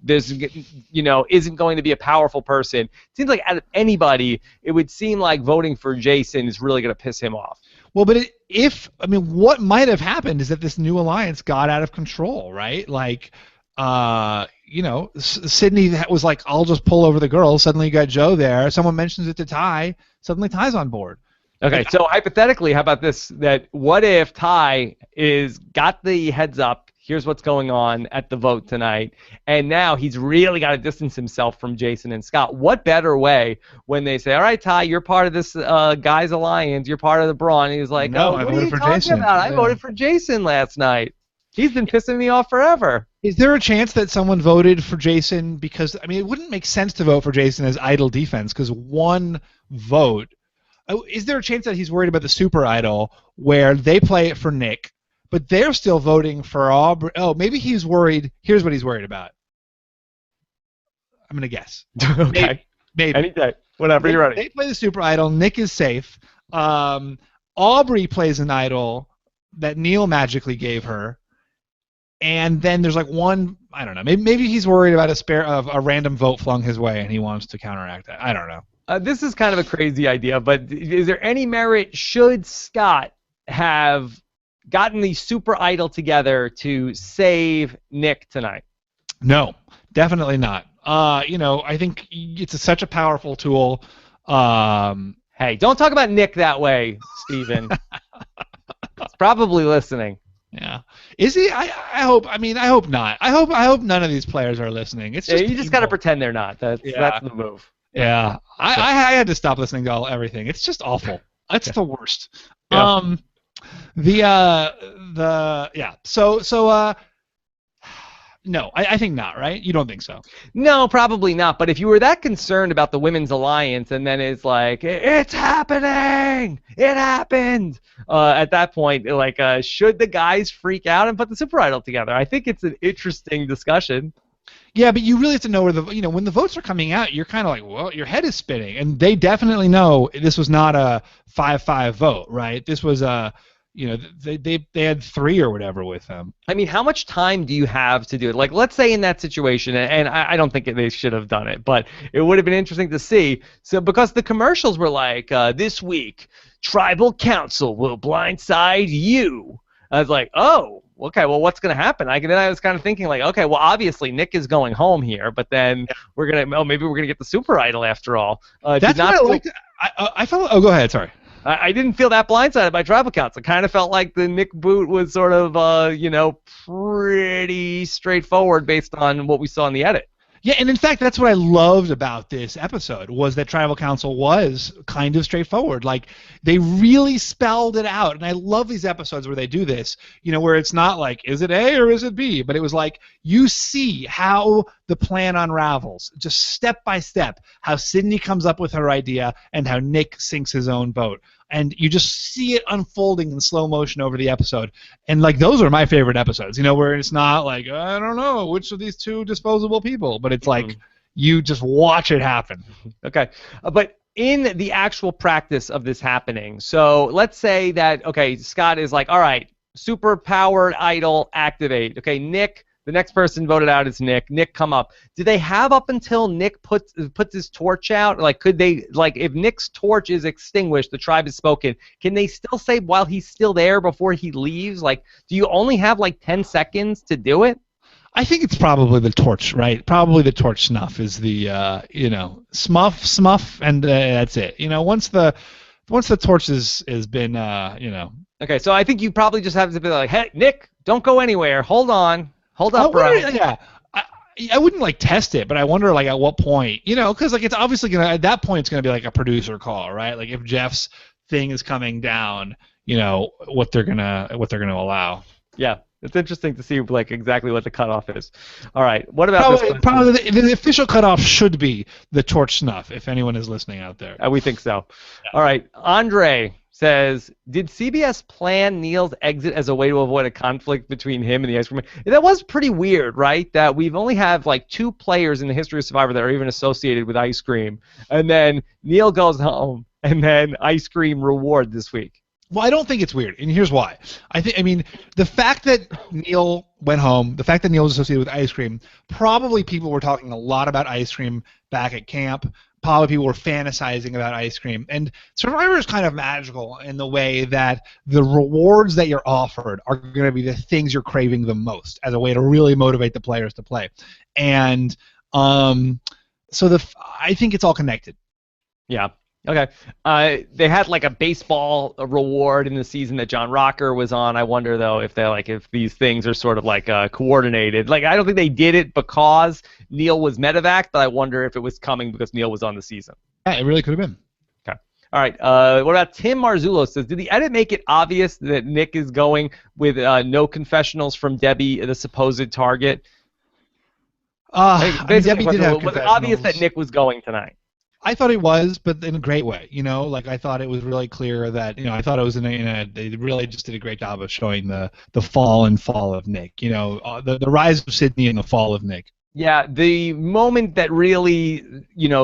going to be a powerful person? It seems like out of anybody, it would seem like voting for Jason is really going to piss him off. Well, but what might have happened is that this new alliance got out of control, right? Like, Sydney was like, I'll just pull over the girls. Suddenly you got Joe there. Someone mentions it to Ty. Suddenly Ty's on board. Okay, so hypothetically, how about this? That what if Ty got the heads up, here's what's going on at the vote tonight, and now he's really got to distance himself from Jason and Scott. What better way when they say, all right, Ty, you're part of this guys' alliance, you're part of the Braun, and he's like, no, what are you talking about? I voted for Jason last night. He's been pissing me off forever. Is there a chance that someone voted for Jason because, it wouldn't make sense to vote for Jason as idol defense, because one vote. Is there a chance that he's worried about the Super Idol where they play it for Nick, but they're still voting for Aubrey? Oh, maybe he's worried. Here's what he's worried about. I'm going to guess. Okay. Maybe. Any day. Whatever, you're ready. They play the Super Idol. Nick is safe. Aubrey plays an idol that Neil magically gave her. And then there's like one, I don't know, maybe he's worried about a random vote flung his way and he wants to counteract that. I don't know. This is kind of a crazy idea, but is there any merit, should Scott have gotten the Super Idol together to save Nick tonight? No, definitely not. I think it's such a powerful tool. Hey, don't talk about Nick that way, Stephen. He's probably listening. Yeah. Is he? I hope. I hope not. I hope none of these players are listening. It's just you just got to pretend they're not. That's the move. Yeah, I had to stop listening to everything. It's just awful. It's the worst. Yeah. No, I think not, right? You don't think so? No, probably not. But if you were that concerned about the Women's Alliance and then it's like, it's happening! It happened! At that point, should the guys freak out and put the Super Idol together? I think it's an interesting discussion. Yeah, but you really have to know where when the votes are coming out, you're kind of like, well, your head is spinning. And they definitely know this was not a 5-5 vote, right? This was they had 3 or whatever with them. I mean, how much time do you have to do it? Like, let's say in that situation, and I don't think they should have done it, but it would have been interesting to see. So, because the commercials were like, this week, Tribal Council will blindside you. I was like, oh, okay, well, what's going to happen? Then I was kind of thinking, like, okay, well, obviously Nick is going home here, but then maybe we're going to get the Super Idol after all. That's what I liked. I felt. Oh, go ahead. Sorry. I didn't feel that blindsided by tribal counts. I kind of felt like the Nick boot was sort of, pretty straightforward based on what we saw in the edit. Yeah, and in fact, that's what I loved about this episode, was that Tribal Council was kind of straightforward. Like, they really spelled it out, and I love these episodes where they do this, where it's not like, is it A or is it B? But it was like, you see how the plan unravels, just step by step, how Sydney comes up with her idea and how Nick sinks his own boat. And you just see it unfolding in slow motion over the episode. And, like, those are my favorite episodes, where it's not like, I don't know, which of these two disposable people? But it's like, you just watch it happen. Okay. But in the actual practice of this happening, so let's say that, okay, Scott is like, all right, super-powered idol, activate. Okay, Nick, the next person voted out is Nick. Nick, come up. Do they have up until Nick puts his torch out? Like, could they, like, if Nick's torch is extinguished, the tribe has spoken, can they still say while he's still there before he leaves? Like, do you only have, like, 10 seconds to do it? I think it's probably the torch, right? Probably the torch snuff is the, smuff, and that's it. Once the torch has been, Okay, so I think you probably just have to be like, hey, Nick, don't go anywhere. Hold on. Hold up, bro. Yeah. I wouldn't, like, test it, but I wonder, like, at what point, because, like, it's obviously going to, at that point, it's going to be, like, a producer call, right? Like, if Jeff's thing is coming down, what they're going to allow. Yeah. It's interesting to see, like, exactly what the cutoff is. All right. What about this? Probably the official cutoff should be the torch snuff, if anyone is listening out there. We think so. Yeah. All right. Andre says, did CBS plan Neil's exit as a way to avoid a conflict between him and the ice cream man? That was pretty weird, right? That we've only have, like, 2 players in the history of Survivor that are even associated with ice cream. And then Neil goes home, and then ice cream reward this week. Well, I don't think it's weird, and here's why. The fact that Neil went home, the fact that Neil was associated with ice cream, probably people were talking a lot about ice cream back at camp. Probably people were fantasizing about ice cream. And Survivor is kind of magical in the way that the rewards that you're offered are going to be the things you're craving the most as a way to really motivate the players to play. And I think it's all connected. Yeah. Okay. They had, like, a baseball reward in the season that John Rocker was on. I wonder, though, if these things are sort of, like, coordinated. Like, I don't think they did it because Neil was medevac, but I wonder if it was coming because Neil was on the season. Yeah, it really could have been. Okay. All right. What about Tim Marzullo says, did the edit make it obvious that Nick is going with no confessionals from Debbie, the supposed target? Debbie did have was it obvious that Nick was going tonight? I thought it was, but in a great way. Like, I thought it was really clear that, I thought it was they really just did a great job of showing the fall of Nick. The rise of Sydney and the fall of Nick. Yeah, the moment that really,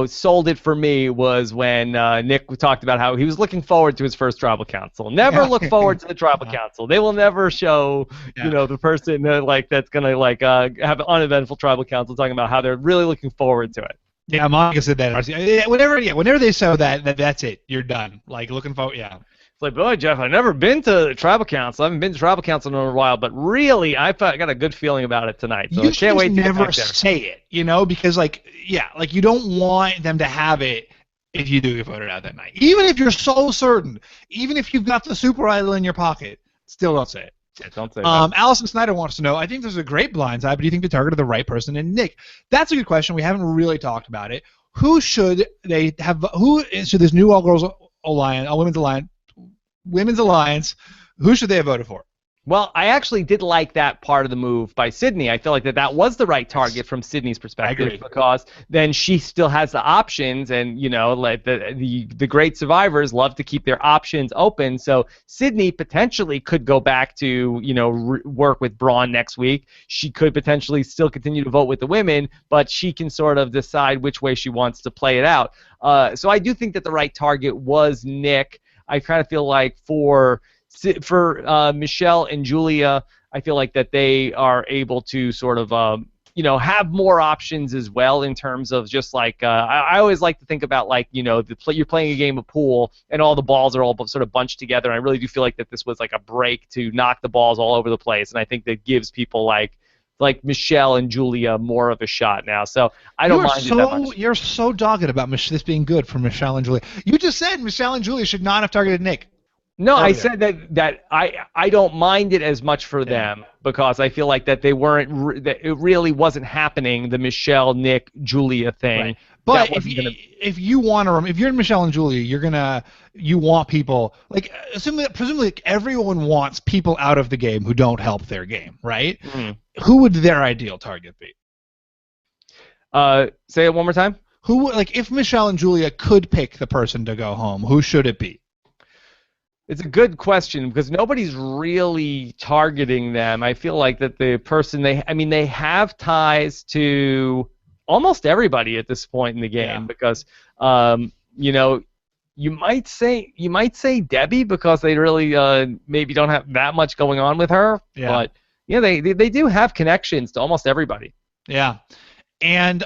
sold it for me was when Nick talked about how he was looking forward to his first tribal council. Never look forward to the tribal council. They will never show, the person that's going to have an uneventful tribal council talking about how they're really looking forward to it. Yeah, Monica said that. Whenever they show that's it. You're done. Like, looking forward, yeah. It's like, boy, Jeff, I've never been to tribal council. I haven't been to tribal council in a while, but really, I got a good feeling about it tonight. So I can't wait to never say it, because, you don't want them to have it if you do get voted out that night. Even if you're so certain, even if you've got the super idol in your pocket, still don't say it. Yeah, don't say that. Allison Snyder wants to know, I think there's a great blindside, but do you think they targeted the right person in Nick? That's a good question. We haven't really talked about it. Who should they have? Who should this new all-girls alliance, women's alliance, who should they have voted for? Well, I actually did like that part of the move by Sydney. I feel like that was the right target from Sydney's perspective because then she still has the options, and like the great survivors love to keep their options open. So Sydney potentially could go back to work with Braun next week. She could potentially still continue to vote with the women, but she can sort of decide which way she wants to play it out. So I do think that the right target was Nick. I kind of feel like for Michelle and Julia, I feel like that they are able to sort of, have more options as well in terms of just like, I always like to think about like, you're playing a game of pool and all the balls are all sort of bunched together. And I really do feel like that this was like a break to knock the balls all over the place. And I think that gives people like like Michelle and Julia more of a shot now. So I don't mind it that much. You're so dogged about this being good for Michelle and Julia. You just said Michelle and Julia should not have targeted Nick. No, I said that I don't mind it as much for them because I feel like that they weren't that it really wasn't happening, the Michelle, Nick, Julia thing. Right. But if you want to, if you're Michelle and Julia, you want people like presumably like, everyone wants people out of the game who don't help their game, right? Mm-hmm. Who would their ideal target be? Say it one more time. Who like if Michelle and Julia could pick the person to go home, who should it be? It's a good question because nobody's really targeting them. I feel like that the person they have ties to almost everybody at this point in the game because you might say Debbie because they really maybe don't have that much going on with her. Yeah. But they do have connections to almost everybody. Yeah. And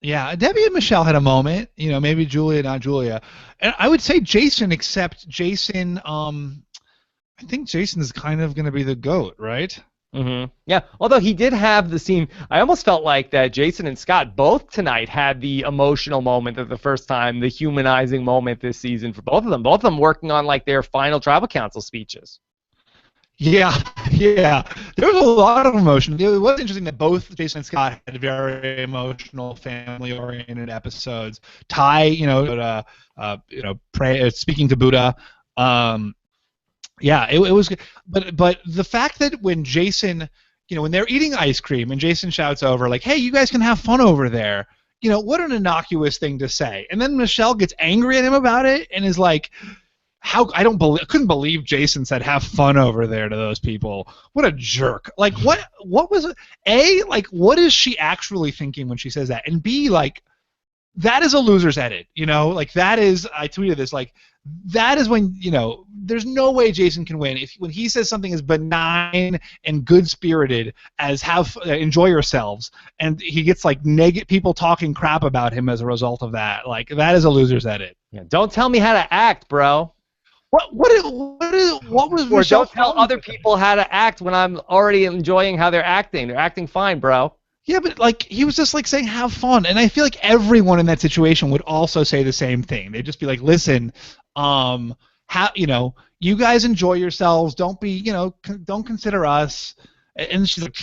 Debbie and Michelle had a moment, maybe Julia, not Julia. And I would say Jason, except Jason, I think Jason is kind of going to be the GOAT, right? Mm-hmm. Yeah, although he did have the scene, I almost felt like that Jason and Scott both tonight had the emotional moment at the first time, the humanizing moment this season for both of them. Both of them working on like their final tribal council speeches. Yeah. There was a lot of emotion. It was interesting that both Jason and Scott had very emotional, family-oriented episodes. Ty, speaking to Buddha. It was. But the fact that when Jason, when they're eating ice cream and Jason shouts over like, "Hey, you guys can have fun over there," what an innocuous thing to say. And then Michelle gets angry at him about it and is like, I couldn't believe Jason said have fun over there to those people. What a jerk. Like what was it? A, like what is she actually thinking when she says that? And B, like that is a loser's edit, like that is, I tweeted this, like that is when, there's no way Jason can win when he says something as benign and good-spirited as enjoy yourselves, and he gets like people talking crap about him as a result of that. Like that is a loser's edit. Yeah, don't tell me how to act, bro. What was? Or don't tell other people how to act when I'm already enjoying how they're acting. They're acting fine, bro. Yeah, but like he was just like saying have fun, and I feel like everyone in that situation would also say the same thing. They'd just be like, listen, you guys enjoy yourselves. Don't be, don't consider us. And she's like,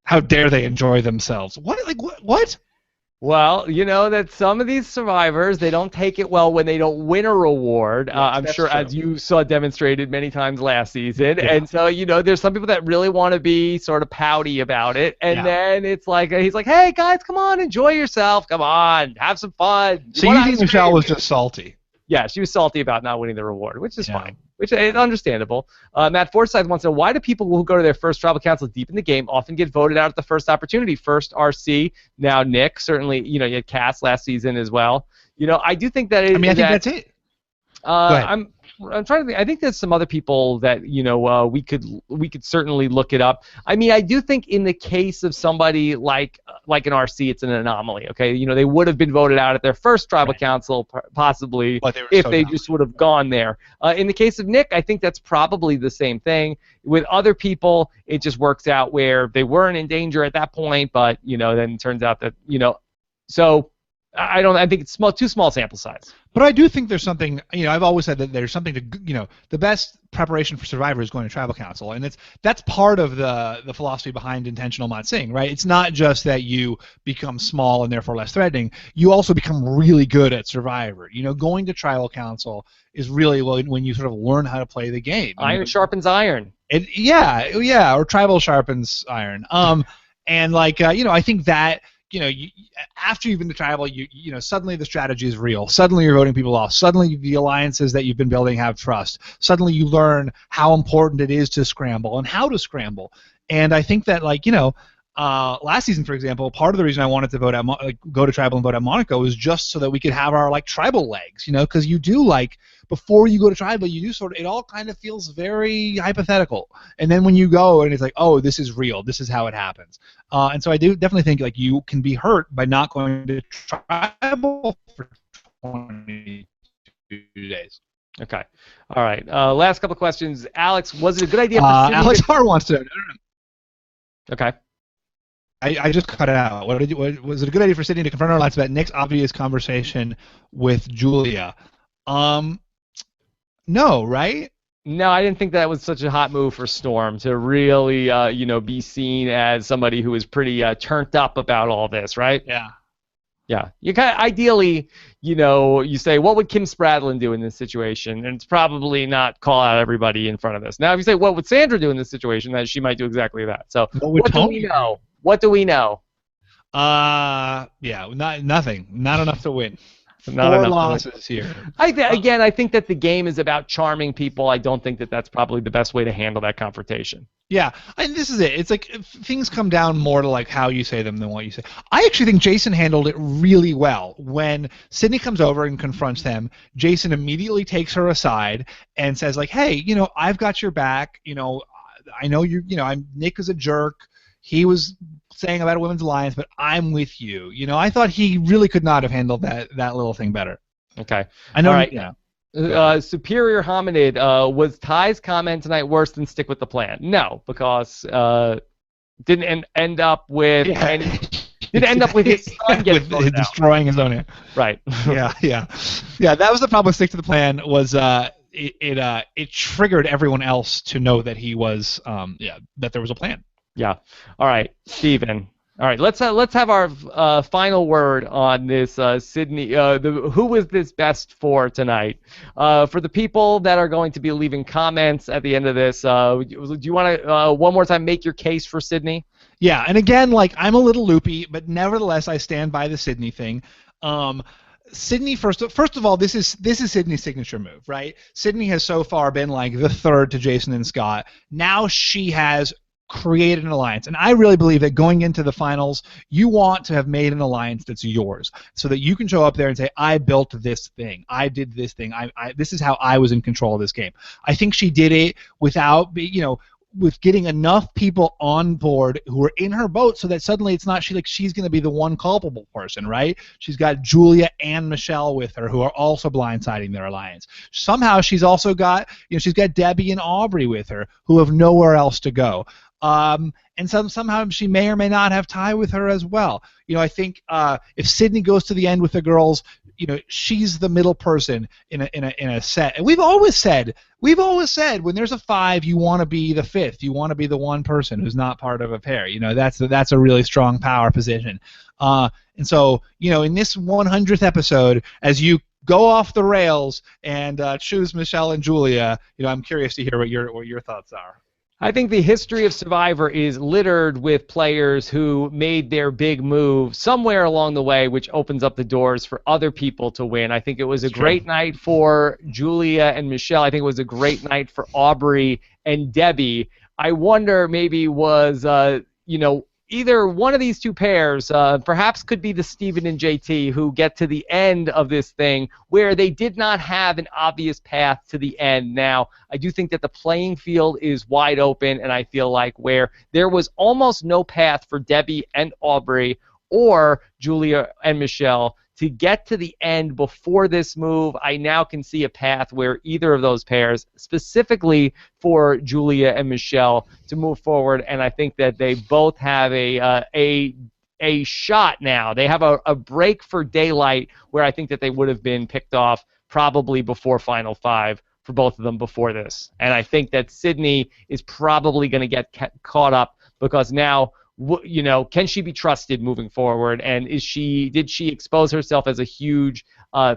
how dare they enjoy themselves? What? Well, that some of these survivors, they don't take it well when they don't win a reward. Yes, I'm sure, true. As you saw demonstrated many times last season. Yeah. And so, there's some people that really want to be sort of pouty about it. And then it's like, he's like, hey, guys, come on, enjoy yourself. Come on, have some fun. So you think Michelle was just salty? Yeah, she was salty about not winning the reward, which is fine. Which is understandable. Matt Forsyth wants to know, why do people who go to their first tribal council deep in the game often get voted out at the first opportunity? First RC, now Nick. Certainly, you had Cass last season as well. I do think that I think that's it. I'm trying to think. I think there's some other people that we could certainly look it up. I mean, I do think in the case of somebody like an RC, it's an anomaly. Okay, they would have been voted out at their first tribal council, possibly, if they just would have gone there. In the case of Nick, I think that's probably the same thing. With other people, it just works out where they weren't in danger at that point, but then it turns out that so. I think it's too small sample size. But I do think there's something, I've always said that there's something to, the best preparation for Survivor is going to tribal council, and that's part of the philosophy behind intentional not seeing, right? It's not just that you become small and therefore less threatening. You also become really good at Survivor. Going to tribal council is really when you sort of learn how to play the game. Iron sharpens iron. Or tribal sharpens iron. And I think that. After you've been to tribal, suddenly the strategy is real. Suddenly you're voting people off. Suddenly the alliances that you've been building have trust. Suddenly you learn how important it is to scramble and how to scramble. And I think that, last season, for example, part of the reason I wanted to go to tribal and vote out Monaco was just so that we could have our tribal legs, because you do before you go to tribal, you do it all kind of feels very hypothetical. And then when you go and it's like, oh, this is real, this is how it happens. And so I do definitely think you can be hurt by not going to tribal for 22 days. Okay. All right. Last couple of questions. Alex, was it a good idea for Alex R wants to know. Okay. I just cut it out. Was it a good idea for Sydney to confront our alliance about Nick's obvious conversation with Julia? No, right? No, I didn't think that was such a hot move for Storm to really, be seen as somebody who is pretty turned up about all this, right? Yeah. Yeah. You kind of ideally, you say, what would Kim Spradlin do in this situation? And it's probably not call out everybody in front of this. Now, if you say, what would Sandra do in this situation? That she might do exactly that. So, what do we know? What do we know? Nothing. Not enough to win. Not 4 losses here. I think that the game is about charming people. I don't think that that's probably the best way to handle that confrontation. Yeah, and this is it. It's like things come down more to like how you say them than what you say. I actually think Jason handled it really well. When Sydney comes over and confronts them, Jason immediately takes her aside and says like, "Hey, I've got your back. I know Nick is a jerk. He was saying about a women's alliance, but I'm with you." I thought he really could not have handled that little thing better. Okay. I know. All right. Yeah. Superior Hominid, was Ty's comment tonight worse than stick with the plan? No, because didn't end up with didn't end up with his son getting destroying his own hair. Right. Yeah. That was the problem with stick to the plan. Was it triggered everyone else to know that he was that there was a plan. Yeah. All right, Stephen. All right, let's have our final word on this Sydney. Who was this best for tonight? For the people that are going to be leaving comments at the end of this, do you want to one more time make your case for Sydney? Yeah, and again, I'm a little loopy, but nevertheless, I stand by the Sydney thing. Sydney, first of all, this is Sydney's signature move, right? Sydney has so far been the third to Jason and Scott. Now she has created an alliance, and I really believe that going into the finals, you want to have made an alliance that's yours, so that you can show up there and say, "I built this thing. I did this thing. This is how I was in control of this game." I think she did it without, with getting enough people on board who are in her boat, so that suddenly it's not she's going to be the one culpable person, right? She's got Julia and Michelle with her, who are also blindsiding their alliance. Somehow she's also got, she's got Debbie and Aubrey with her, who have nowhere else to go. And somehow she may or may not have Ty with her as well. I think if Sydney goes to the end with the girls, she's the middle person in a set. And we've always said when there's a 5, you want to be the 5th. You want to be the one person who's not part of a pair. That's a really strong power position. And so in this 100th episode, as you go off the rails and choose Michelle and Julia, I'm curious to hear what your thoughts are. I think the history of Survivor is littered with players who made their big move somewhere along the way, which opens up the doors for other people to win. I think it was a great night for Julia and Michelle. I think it was a great night for Aubrey and Debbie. I wonder maybe was, either one of these two pairs perhaps could be the Stephen and JT who get to the end of this thing where they did not have an obvious path to the end. Now, I do think that the playing field is wide open, and I feel like where there was almost no path for Debbie and Aubrey or Julia and Michelle to get to the end before this move, I now can see a path where either of those pairs, specifically for Julia and Michelle, to move forward, and I think that they both have a shot now. They have a break for daylight where I think that they would have been picked off probably before Final 5 for both of them before this. And I think that Sydney is probably going to get caught up because now, can she be trusted moving forward? And did she expose herself as a huge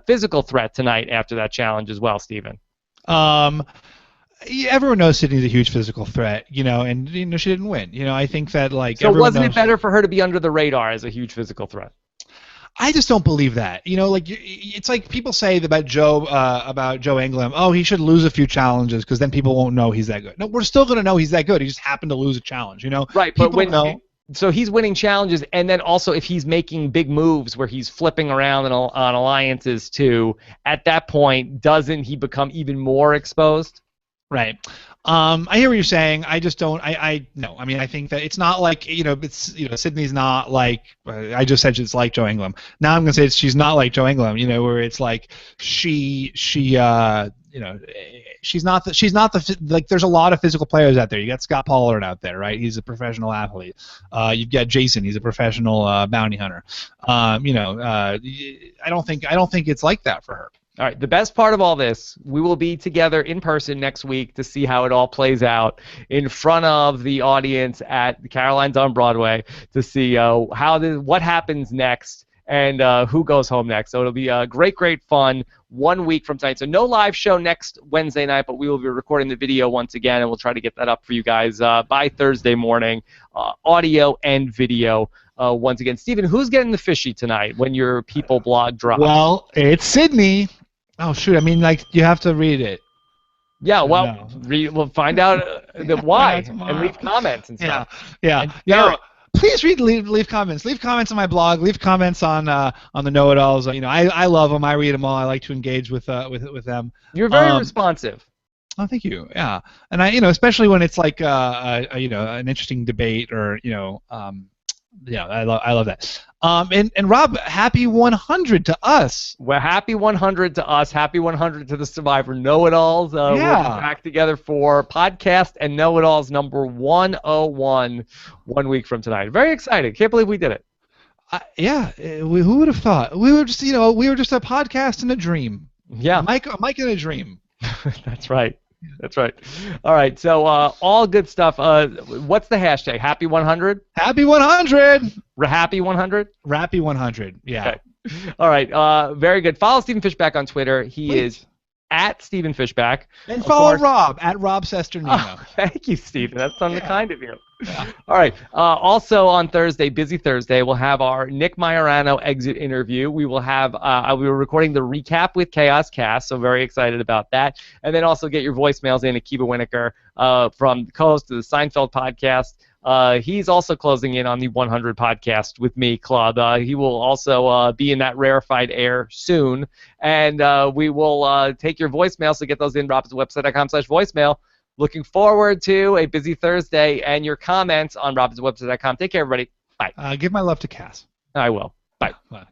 physical threat tonight after that challenge as well, Stephen? Everyone knows Sydney's a huge physical threat, and she didn't win. I think that So wasn't it better for her to be under the radar as a huge physical threat? I just don't believe that. It's like people say about Joe Englund. Oh, he should lose a few challenges because then people won't know he's that good. No, we're still going to know he's that good. He just happened to lose a challenge. Right, but so he's winning challenges, and then also if he's making big moves where he's flipping around on alliances too, at that point, doesn't he become even more exposed? Right. I hear what you're saying. I just don't. No. I mean, I think that it's not like Sydney's not like. I just said it's like Joe Englund. Now I'm gonna say she's not like Joe Englund. Where it's like she she's not the like. There's a lot of physical players out there. You got Scott Pollard out there, right? He's a professional athlete. You've got Jason. He's a professional bounty hunter. I don't think it's like that for her. All right, the best part of all this, we will be together in person next week to see how it all plays out in front of the audience at the Caroline's on Broadway to see what happens next and who goes home next. So it'll be great fun 1 week from tonight. So no live show next Wednesday night, but we will be recording the video once again, and we'll try to get that up for you guys by Thursday morning, audio and video. Once again, Stephen, who's getting the fishy tonight when your People blog drops? Well, it's Sydney. Oh shoot! I mean, like you have to read it. Yeah, well, we'll find out why and leave comments and stuff. Yeah. Please leave comments. Leave comments on my blog. Leave comments on the know-it-alls. I love them. I read them all. I like to engage with them. You're very responsive. Oh, thank you. Yeah, and especially when it's like an interesting debate or I love that. And Rob, happy 100 to us. Well, happy 100 to us. Happy 100 to the Survivor Know-It-Alls. We'll be back together for podcast and Know-It-Alls number 101 1 week from tonight. Very excited. Can't believe we did it. Who would have thought? We were just a podcast in a dream. Yeah. Mike in a dream. That's right. That's right. All right. So all good stuff. What's the hashtag? Happy 100? Happy 100. Happy 100? Happy 100. Yeah. Okay. All right. Very good. Follow Stephen Fishbach on Twitter. He is at Stephen Fishbach. And follow Rob at Rob Cesternino. Oh, thank you, Stephen. That's kind of you. Yeah. All right. Also on Thursday, busy Thursday, we'll have our Nick Majorano exit interview. We will have we were recording the recap with Chaos Cast, so very excited about that. And then also get your voicemails in. Akiva Winokur from co-host of the Seinfeld podcast. He's also closing in on the 100 podcast with me club. He will also be in that rarefied air soon, and we will take your voicemail. So get those in robbinswebsite.com/voicemail. Looking forward to a busy Thursday and your comments on robbinswebsite.com. Take care, everybody. Bye. Give my love to Cass. I will. Bye. Bye.